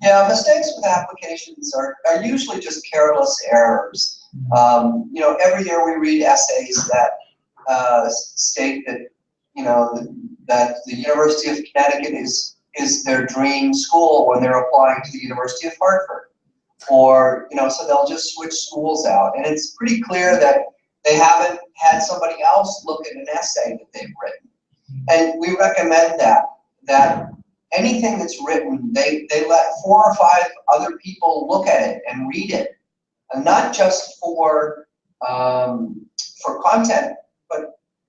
Yeah, mistakes with applications are usually just careless errors. You know, every year we read essays that state that, you know, that the University of Connecticut is their dream school when they're applying to the University of Hartford. Or, you know, so they'll just switch schools out. And it's pretty clear that they haven't had somebody else look at an essay that they've written. And we recommend that anything that's written, they let 4 or 5 other people look at it and read it. And not just for content,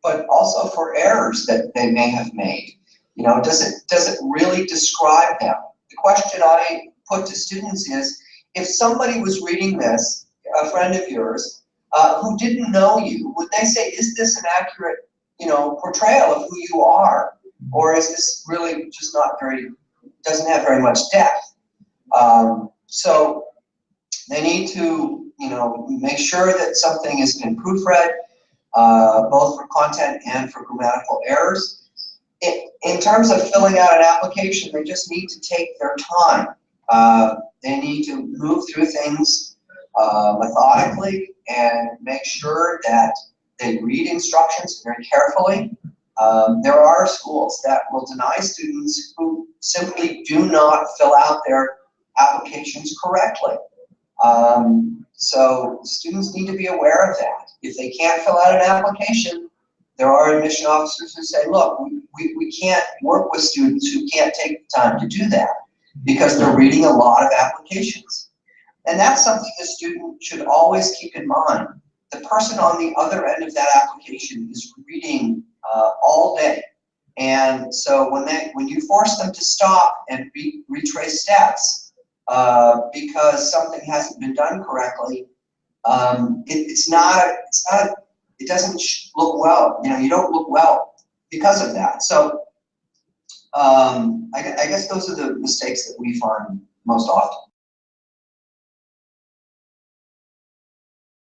but also for errors that they may have made. You know, does it really describe them? The question I put to students is, if somebody was reading this, a friend of yours, who didn't know you, would they say, is this an accurate, you know, portrayal of who you are? Or is this really just not doesn't have very much depth? So they need to, you know, make sure that something has been proofread, both for content and for grammatical errors. In terms of filling out an application, they just need to take their time. They need to move through things methodically and make sure that they read instructions very carefully. There are schools that will deny students who simply do not fill out their applications correctly. So students need to be aware of that. If they can't fill out an application, there are admission officers who say, look, we can't work with students who can't take the time to do that because they're reading a lot of applications. And that's something the student should always keep in mind. The person on the other end of that application is reading all day. And so when you force them to stop and retrace steps because something hasn't been done correctly, it doesn't look well. You know, you don't look well because of that. So I guess those are the mistakes that we find most often.